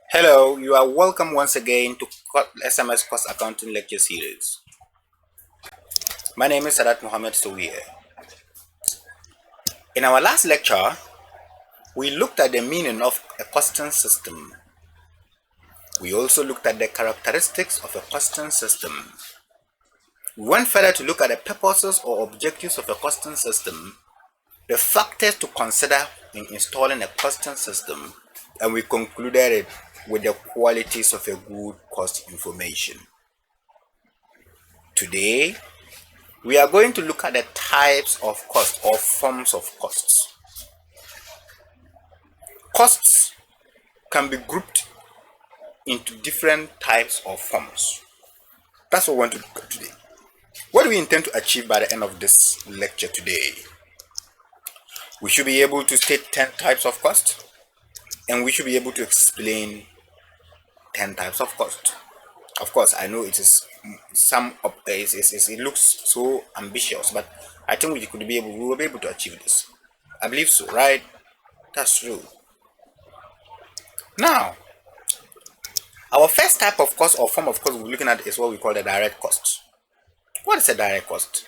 Hello, you are welcome once again to SMS Cost Accounting Lecture Series. My name is Sadat Mohammed Sowie. In our last lecture, we looked at the meaning of a costing system. We also looked at the characteristics of a costing system. We went further to look at the purposes or objectives of a costing system, the factors to consider in installing a costing system, and we concluded it with the qualities of a good cost information. Today, we are going to look at the types of cost or forms of costs. Costs can be grouped into different types of forms. That's what we want to look at today. What do we intend to achieve by the end of this lecture today? We should be able to state 10 types of cost, and we should be able to explain 10 types of cost. Of course, I know it is it looks so ambitious, but I think we will be able to achieve this. I believe so, right? That's true. Now, our first type of cost or form of cost we're looking at is what we call the direct cost. What is a direct cost?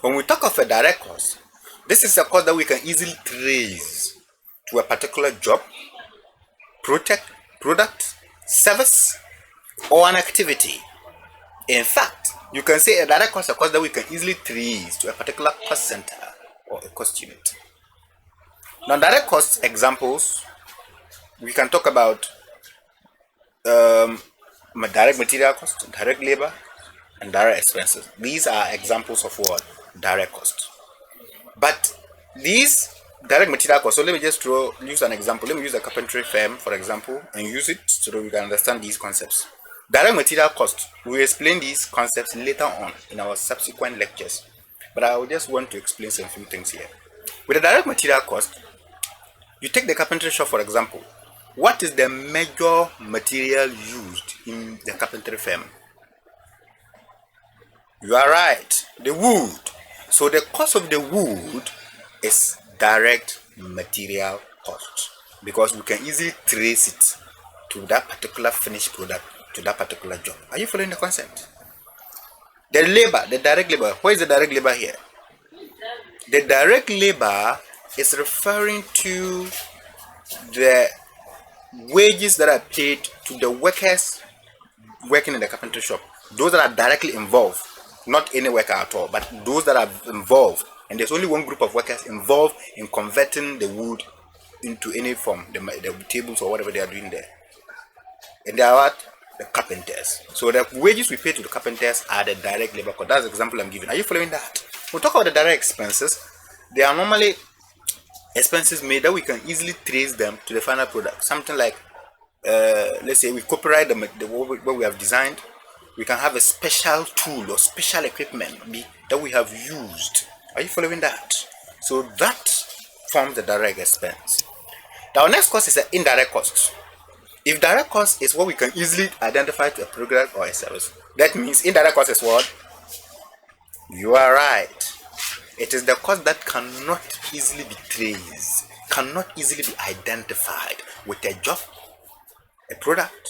When we talk of a direct cost, this is a cost that we can easily trace to a particular job, product, service, or an activity. In fact, you can say a direct cost is a cost that we can easily trace to a particular cost center or a cost unit. Now, direct cost examples, we can talk about direct material cost, direct labor, and direct expenses. These are examples of what? Direct cost. But these direct material costs, so let me just use an example. Let me use a carpentry firm, for example, and use it so that we can understand these concepts. Direct material cost, we will explain these concepts later on in our subsequent lectures. But I will just want to explain some few things here. With a direct material cost, you take the carpentry shop, for example. What is the major material used in the carpentry firm? You are right, the wood. So the cost of the wood is direct material cost because we can easily trace it to that particular finished product, to that particular job. Are you following the concept? The labor, the direct labor. Where is the direct labor here? The direct labor is referring to the wages that are paid to the workers working in the carpentry shop. Those that are directly involved, not any worker at all, but those that are involved. And there's only one group of workers involved in converting the wood into any form, the tables or whatever they are doing there. And they are what? The carpenters. So the wages we pay to the carpenters are the direct labor cost. That's the example I'm giving. Are you following that? We'll talk about the direct expenses. They are normally expenses made that we can easily trace them to the final product. Something like, let's say we copyright what we have designed. We can have a special tool or special equipment that we have used. Are you following that? So that forms the direct expense. Now, next cost is the indirect cost. If direct cost is what we can easily identify to a product or a service, that means indirect cost is what? You are right. It is the cost that cannot easily be traced, cannot easily be identified with a job, a product,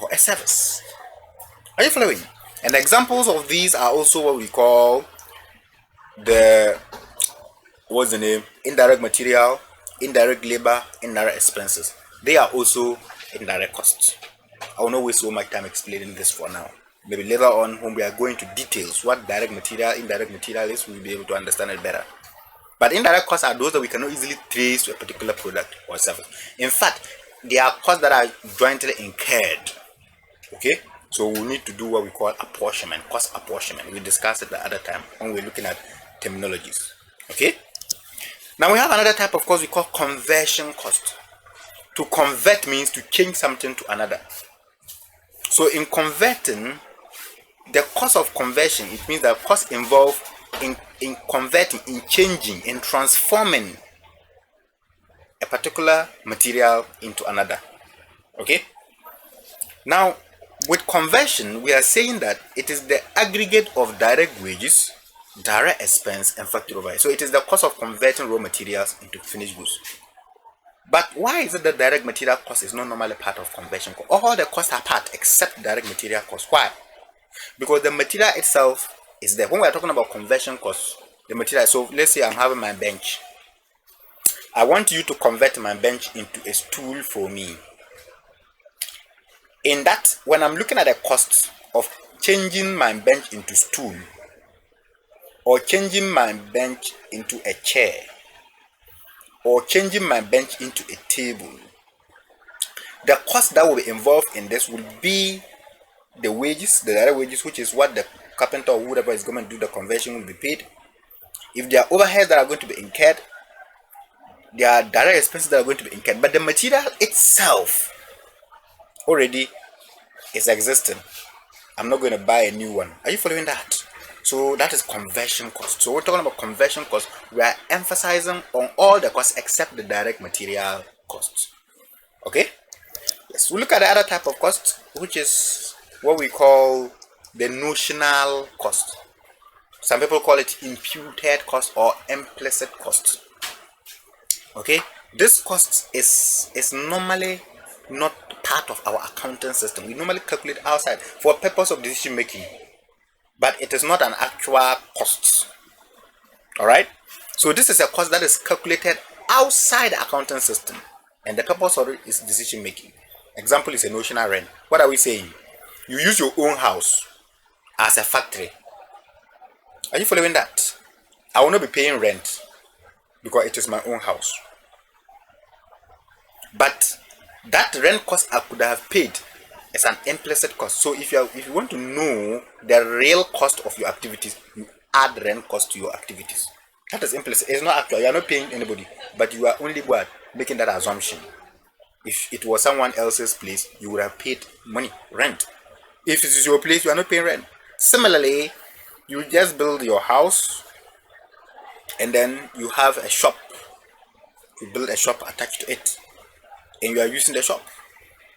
or a service. Are you following? And examples of these are also what we call indirect material, indirect labor, indirect expenses. They are also indirect costs. I will not waste so much time explaining this for now. Maybe later on, when we are going to details what direct material, indirect material is, we'll be able to understand it better. But indirect costs are those that we cannot easily trace to a particular product or service. In fact, they are costs that are jointly incurred. Okay? So we need to do what we call apportionment, cost apportionment. We discussed it the other time when we're looking at terminologies. Okay? Now we have another type of cost we call conversion cost. To convert means to change something to another. So in converting, the cost of conversion, it means the cost involved in converting, in changing, in transforming a particular material into another. Okay? Now, with conversion, we are saying that it is the aggregate of direct wages, direct expense, and factory overhead. So it is the cost of converting raw materials into finished goods. But why is it that direct material cost is not normally part of conversion cost? All the costs are part except direct material cost. Why? Because the material itself is there. When we are talking about conversion costs, the material, so let's say I'm having my bench. I want you to convert my bench into a stool for me. In that, when I'm looking at the cost of changing my bench into stool, or changing my bench into a chair, or changing my bench into a table, the cost that will be involved in this will be the wages, the direct wages, which is what the carpenter or whoever is going to do the conversion will be paid. If there are overheads that are going to be incurred, there are direct expenses that are going to be incurred, but the material itself already is existing. I'm not going to buy a new one. Are you following that? So that is conversion cost. So we're talking about conversion cost. We are emphasizing on all the costs except the direct material costs. Okay? Yes. We look at the other type of cost, which is what we call the notional cost. Some people call it imputed cost or implicit cost. Okay? This cost is normally not part of our accounting system. We normally calculate outside for purpose of decision making, but it is not an actual cost. All right, so this is a cost that is calculated outside the accounting system, and the purpose of it is decision making. Example is a notional rent. What are we saying? You use your own house as a factory. Are you following that? I will not be paying rent because it is my own house, but that rent cost I could have paid is an implicit cost. So if you want to know the real cost of your activities, you add rent cost to your activities. That is implicit. It's not actual. You are not paying anybody, but you are only what making that assumption. If it was someone else's place, you would have paid money, rent. If it is your place, you are not paying rent. Similarly, you just build your house and then you have a shop. You build a shop attached to it, and you are using the shop.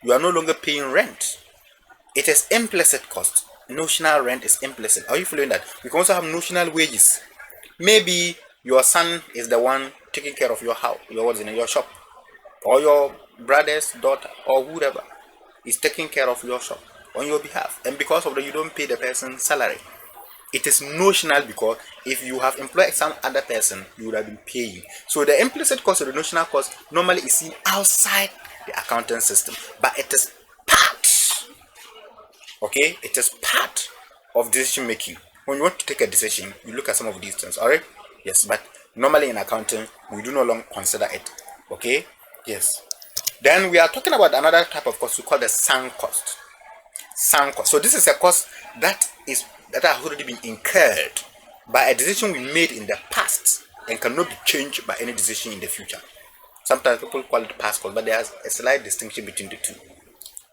You are no longer paying rent. It is implicit cost. Notional rent is implicit. Are you following that? We can also have notional wages. Maybe your son is the one taking care of your house, your shop, or your brother's daughter, or whoever is taking care of your shop on your behalf, and because of that, you don't pay the person's salary. It is notional because if you have employed some other person, you would have been paying. So the implicit cost or the notional cost normally is seen outside the accounting system, but it is part. Okay, it is part of decision making. When you want to take a decision, you look at some of these things. All right, yes, but normally in accounting, we do no longer consider it. Okay, yes. Then we are talking about another type of cost we call the sunk cost. Sunk cost. So this is a cost that has already been incurred by a decision we made in the past and cannot be changed by any decision in the future. Sometimes people call it past cost, but there's a slight distinction between the two.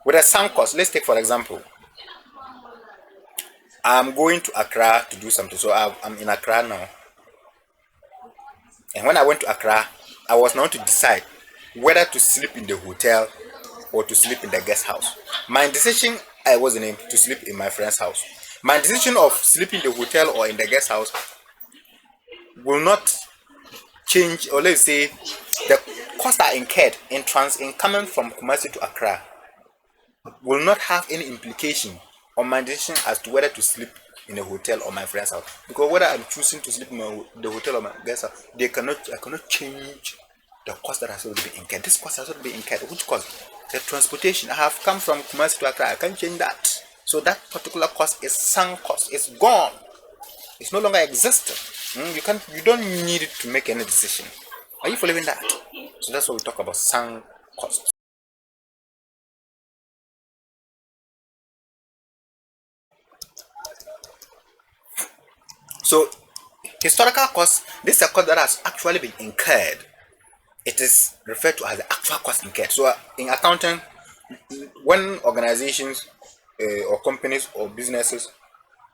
With a sunk cost, let's take for example, I'm going to Accra to do something. So I'm in Accra now. And when I went to Accra, I was now to decide whether to sleep in the hotel or to sleep in the guest house. My decision, I was in to sleep in my friend's house. My decision of sleeping in the hotel or in the guest house will not change, or let's say the costs are incurred in coming from Kumasi to Accra will not have any implication on my decision as to whether to sleep in a hotel or my friend's house. Because whether I'm choosing to sleep in the hotel or my guest house, I cannot change the cost that has already been incurred. This cost has already been incurred. Which cost? The transportation. I have come from Kumasi to Accra. I can't change that. So that particular cost is sunk cost. It's gone. It's no longer existing. You don't need it to make any decision. Are you following that? So that's what we talk about sunk cost. So historical cost, this is a cost that has actually been incurred. It is referred to as the actual cost incurred. So in accounting, when organizations or companies or businesses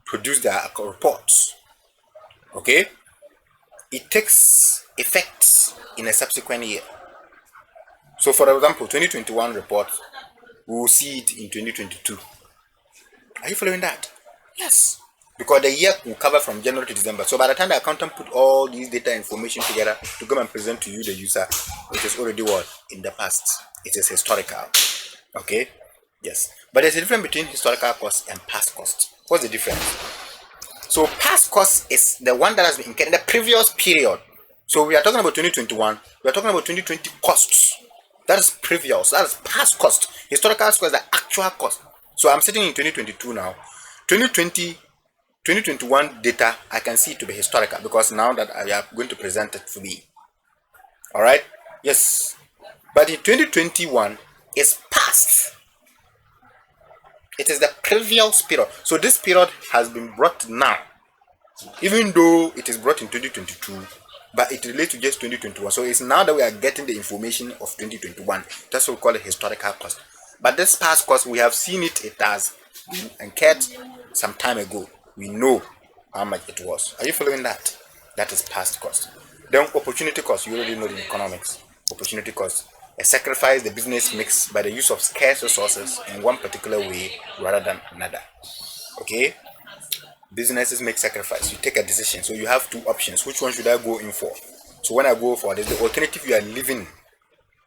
produce their reports, okay, it takes effect in a subsequent year. So for example, 2021 report, we will see it in 2022. Are you following that? Yes. because the year will cover from January to December. So by the time the accountant put all these data information together to come and present to you, the user, it is already what? In the past. It is historical. Okay? Yes. But there's a difference between historical cost and past cost. What's the difference? So past cost is the one that has been incurred in the previous period. So we are talking about 2021. We are talking about 2020 costs. That is previous. That is past cost. Historical cost is the actual cost. So I'm sitting in 2022 now. 2021 data, I can see it to be historical because now that I am going to present it for me. Alright? Yes. But in 2021 is past. It is the previous period. So this period has been brought now. Even though it is brought in 2022, but it relates to just 2021. So it's now that we are getting the information of 2021. That's what we call it historical cost. But this past cost, we have seen it, it has been incurred some time ago. We know how much it was. Are you following that? That is past cost. Then opportunity cost, you already know in economics. Opportunity cost, a sacrifice the business makes by the use of scarce resources in one particular way rather than another. Okay? Businesses make sacrifice. You take a decision. So you have two options. Which one should I go in for? So when I go for this, the alternative you are living,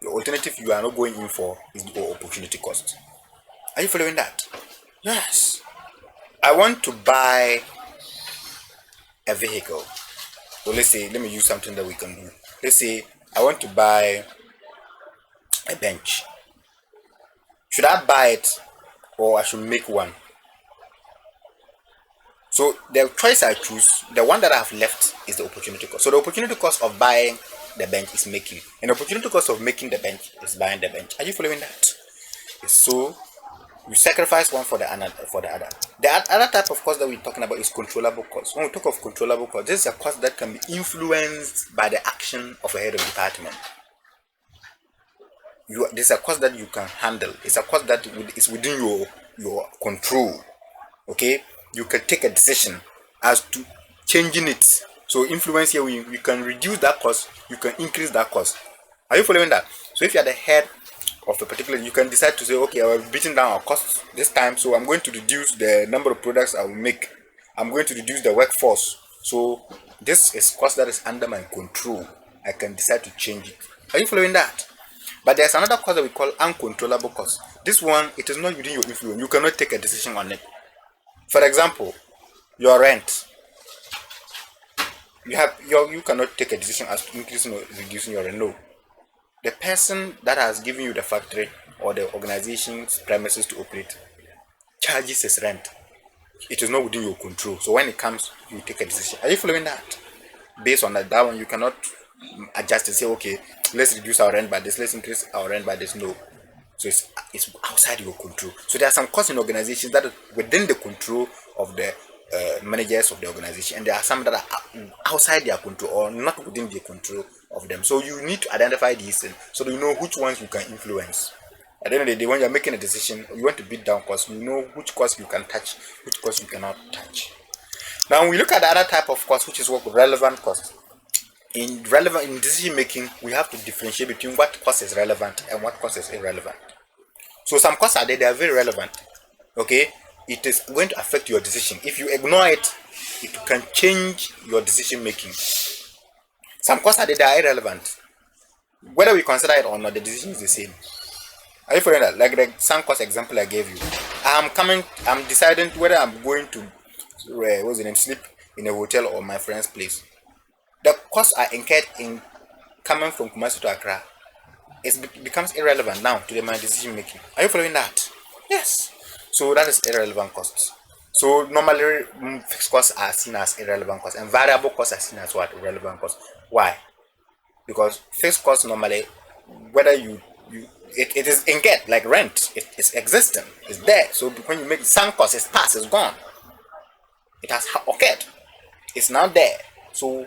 the alternative you are not going in for is the opportunity cost. Are you following that? Yes. I want to buy a vehicle. So let's say, let me use something that we can do. Let's say I want to buy a bench. Should I buy it or I should make one? So the choice I choose, the one that I have left is the opportunity cost. So the opportunity cost of buying the bench is making, and the opportunity cost of making the bench is buying the bench. Are you following that? So you sacrifice one for the other. The other type of cost that we're talking about is controllable cost. When we talk of controllable cost, this is a cost that can be influenced by the action of a head of department. This is a cost that you can handle. It's a cost that is within your control. Okay, you can take a decision as to changing it. So influence here, you can reduce that cost, you can increase that cost. Are you following that? So if you are the head of a particular, you can decide to say, okay, I have beaten down our costs this time, so I'm going to reduce the number of products I will make. I'm going to reduce the workforce. So this is cost that is under my control. I can decide to change it. Are you following that? But there's another cost that we call uncontrollable cost. This one, it is not within your influence. You cannot take a decision on it. For example, your rent. You cannot take a decision as to increasing or reducing your rent. No. The person that has given you the factory or the organization's premises to operate charges his rent. It is not within your control. So when it comes, you take a decision. Are you following that? Based on that one, you cannot adjust and say, okay, let's reduce our rent by this, let's increase our rent by this. No. So it's outside your control. So there are some costs in organizations that are within the control of the managers of the organization, and there are some that are outside their control or not within the control of them. So you need to identify these things so that you know which ones you can influence. At the end of the day, when you're making a decision, you want to beat down costs, you know which costs you can touch, which costs you cannot touch. Now we look at the other type of cost, which is what relevant cost. In decision making, we have to differentiate between what cost is relevant and what cost is irrelevant. So some costs are there, they are very relevant. Okay, it is going to affect your decision. If you ignore it, it can change your decision making. Some costs are there, they are irrelevant. Whether we consider it or not, the decision is the same. Are you following that? Like the sunk cost example I gave you. I'm deciding whether I'm going to sleep in a hotel or my friend's place. The costs are incurred in coming from Kumasi to Accra. It becomes irrelevant now to my decision making. Are you following that? Yes. So that is irrelevant costs. So normally fixed costs are seen as irrelevant costs, and variable costs are seen as what? Relevant costs. Why? Because fixed costs normally, whether it is incurred like rent, it is existing, it's there. So when you make sunk cost, it's past, it's gone. It has occurred. It's now there. So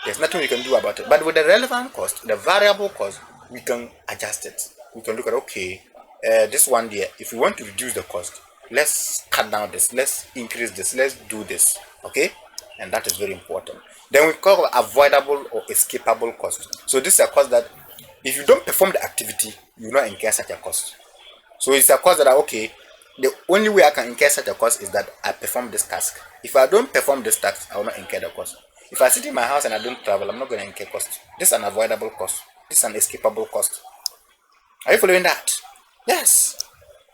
there's nothing we can do about it. But with the relevant cost, the variable cost, we can adjust it. We can look at, okay, this one there, if we want to reduce the cost, let's cut down this, let's increase this, let's do this. Okay? And that is very important. Then we call avoidable or escapable cost. So this is a cost that if you don't perform the activity, you will not incur such a cost. So it's a cost that, okay, The only way I can incur such a cost is that I perform this task. If I don't perform this task, I will not incur the cost. If I sit in my house and I don't travel, I'm not going to incur cost. This is an avoidable cost. This is an escapable cost. Are you following that? Yes.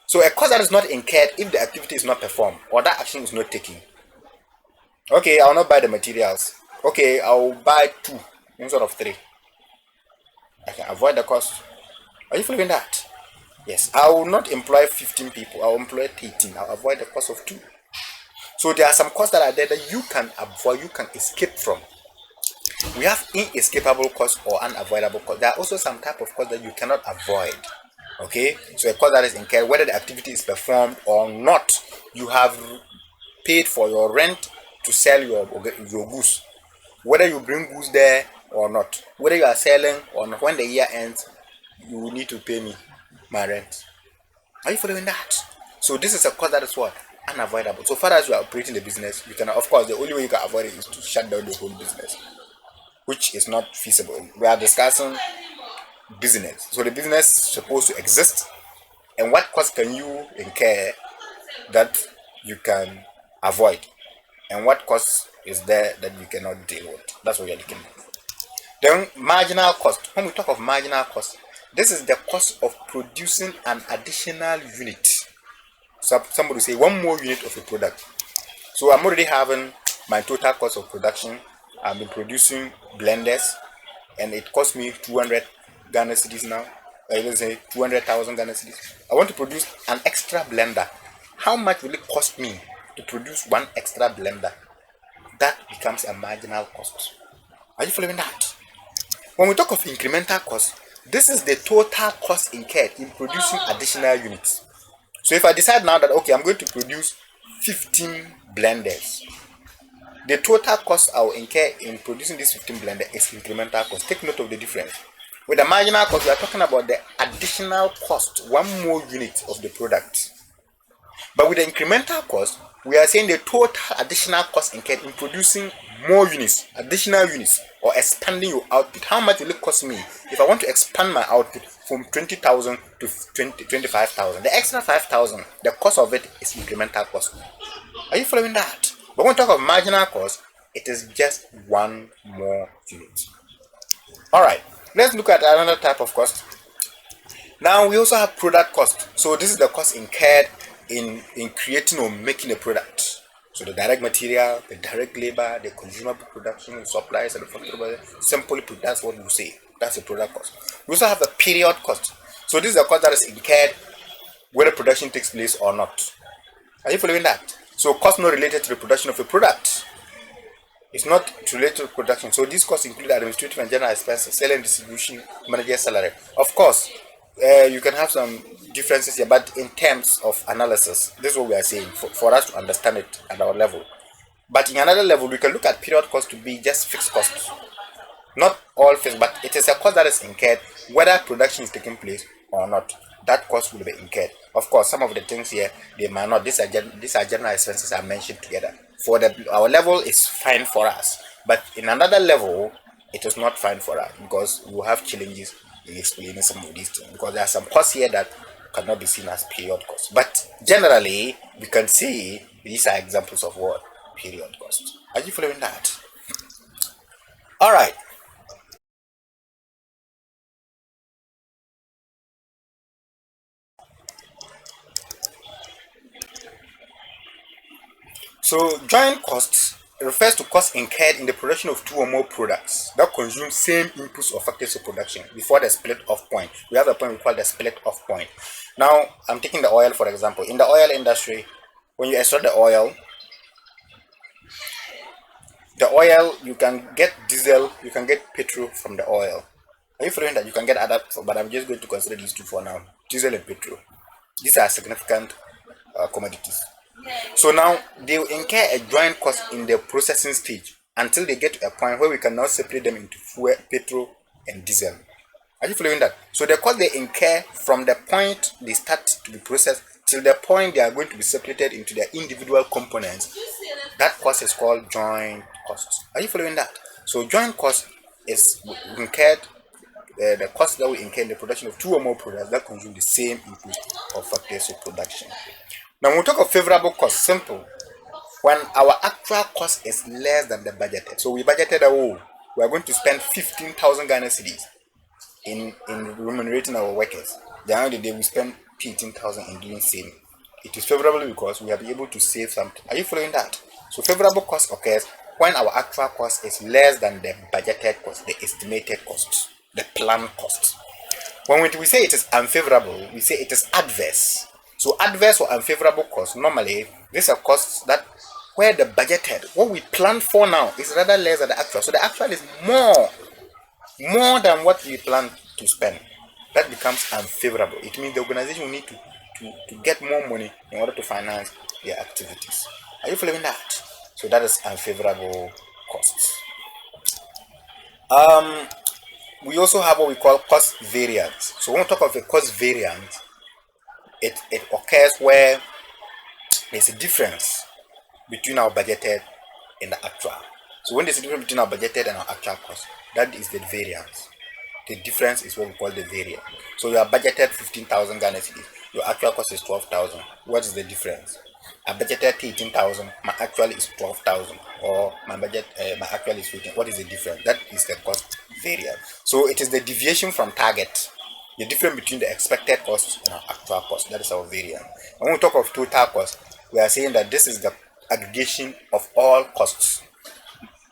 So a cost that is not incurred if the activity is not performed or that action is not taken. Okay, I'll not buy the materials. Okay, I'll buy 2 instead of 3. I can avoid the cost. Are you following that? Yes, I will not employ 15 people. I'll employ 18. I'll avoid the cost of 2. So there are some costs that are there that you can avoid, you can escape from. We have inescapable costs or unavoidable costs. There are also some type of costs that you cannot avoid. Okay, so a cost that is incurred, whether the activity is performed or not, you have paid for your rent to sell your goods. Whether you bring goods there or not, whether you are selling or not, when the year ends, you will need to pay me my rent. Are you following that? So this is a cost that is what? Unavoidable. So far as you are operating the business, you can, of course, the only way you can avoid it is to shut down the whole business, which is not feasible. We are discussing business. So the business is supposed to exist, and what cost can you incur that you can avoid, and what cost is there that you cannot deal with? That's what we are looking at. Then marginal cost. When we talk of marginal cost, this is the cost of producing an additional unit. So somebody say 1 more unit of a product. So I'm already having my total cost of production. I've been producing blenders, and it cost me 200 Ghana cedis now. Let's say 200,000 Ghana cedis. I want to produce an extra blender. How much will it cost me to produce 1 extra blender? That becomes a marginal cost. Are you following that? When we talk of incremental cost, this is the total cost incurred in producing additional units. So if I decide now that, okay, I'm going to produce 15 blenders, the total cost I will incur in producing this 15 blender is incremental cost. Take note of the difference. With the marginal cost, we are talking about the additional cost, 1 more unit of the product. But with the incremental cost, we are saying the total additional cost incurred in producing more units, additional units, or expanding your output. How much will it cost me if I want to expand my output from 20,000 to 25,000? The extra 5,000, the cost of it is incremental cost. Are you following that? But when we talk of marginal cost, it is just 1 more unit. Alright, let's look at another type of cost. Now we also have product cost. So this is the cost incurred in creating or making a product. So the direct material, the direct labor, the consumable production, the supplies, and the factory. Simply put, that's what we say. That's a product cost. We also have the period cost. So this is the cost that is incurred whether production takes place or not. Are you following that? So cost not related to the production of a product. It's not related to production. So these costs include administrative and general expenses, selling, distribution, manager salary. Of course, you can have some differences here, but in terms of analysis, this is what we are saying for us to understand it at our level. But in another level, we can look at period cost to be just fixed costs. Not all fixed, but it is a cost that is incurred whether production is taking place or not. That cost will be incurred. Of course, some of the things here, they might not. These are general expenses are mentioned together. For our level is fine for us, but in another level, it is not fine for us because we will have challenges in explaining some of these things, because there are some costs here that cannot be seen as period costs. But generally, we can see these are examples of what? Period costs. Are you following that? All right. So joint costs refers to costs incurred in the production of 2 or more products that consume same inputs or factors of production before the split off point. We have a point we call the split off point. Now I'm taking the oil for example. In the oil industry, when you extract the oil you can get diesel, you can get petrol from the oil. Are you following that? You can get other, but I'm just going to consider these 2 for now: diesel and petrol. These are significant commodities. So now they will incur a joint cost in the processing stage until they get to a point where we can now separate them into fuel, petrol, and diesel. Are you following that? So the cost they incur from the point they start to be processed till the point they are going to be separated into their individual components, that cost is called joint cost. Are you following that? So joint cost is incurred, the cost that we incur in the production of 2 or more products that consume the same input or factors of production. Now, when we talk of favorable cost, simple. When our actual cost is less than the budgeted. So we budgeted we are going to spend 15,000 Ghana cedis in remunerating our workers. The end of the day, we spend 18,000 in doing saving. It is favorable because we are able to save something. Are you following that? So favorable cost occurs when our actual cost is less than the budgeted cost, the estimated cost, the planned cost. When we say it is unfavorable, we say it is adverse. So adverse or unfavorable cost, normally these are costs that where the budgeted, what we plan for now is rather less than the actual. So the actual is more than what we plan to spend. That becomes unfavorable. It means the organization will need to get more money in order to finance their activities. Are you following that? So that is unfavorable costs. We also have what we call cost variance. So when we talk of a cost variance, it occurs where there's a difference between our budgeted and the actual. So when there's a difference between our budgeted and our actual cost, that is the variance. The difference is what we call the variance. So you are budgeted 15,000 Ghana cedis. Your actual cost is 12,000. What is the difference? I budgeted 18,000. My actual is 12,000. Or my actual is 15. What is the difference? That is the cost variance. So it is the deviation from target. The difference between the expected cost and our actual cost. That is our variance. And when we talk of total cost, we are saying that this is the aggregation of all costs.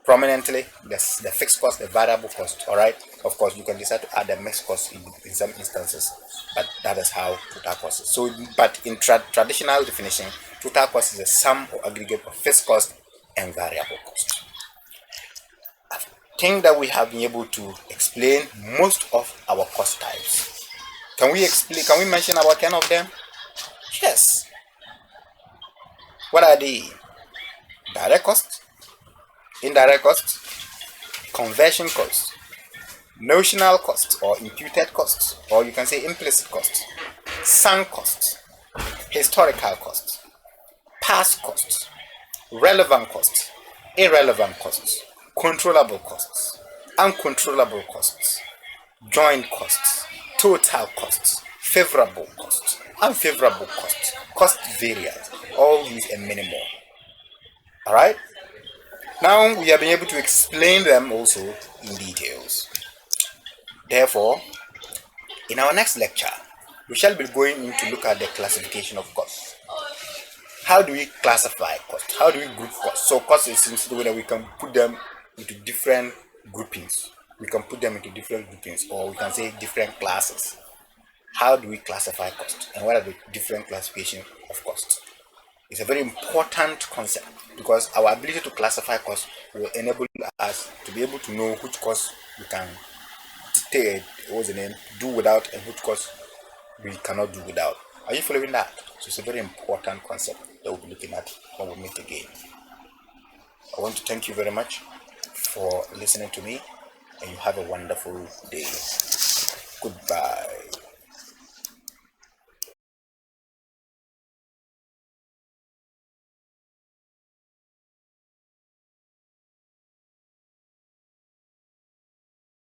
Prominently, the fixed cost, the variable cost. All right. Of course, you can decide to add a mixed cost in some instances, but that is how total cost is. So, but in traditional definition, total cost is a sum or aggregate of fixed cost and variable cost. I think that we have been able to explain most of our cost types. Can we mention about 10 of them? Yes. What are they? Direct cost, indirect cost, conversion cost, notional cost or imputed cost, or you can say implicit cost, sunk cost, historical cost, past cost, relevant cost, irrelevant costs, controllable costs, uncontrollable costs, joint costs, total costs, favorable costs, unfavorable costs, cost variance, all these and many more. Alright? Now we have been able to explain them also in details. Therefore, in our next lecture, we shall be going in to look at the classification of costs. How do we classify costs? How do we group costs? So costs is in the way that we can put them into different groupings. We can put them into different groupings, or we can say different classes. How do we classify costs? And what are the different classifications of costs? It's a very important concept because our ability to classify costs will enable us to be able to know which costs we can do without and which costs we cannot do without. Are you following that? So it's a very important concept that we'll be looking at when we meet again. I want to thank you very much for listening to me, and you have a wonderful day.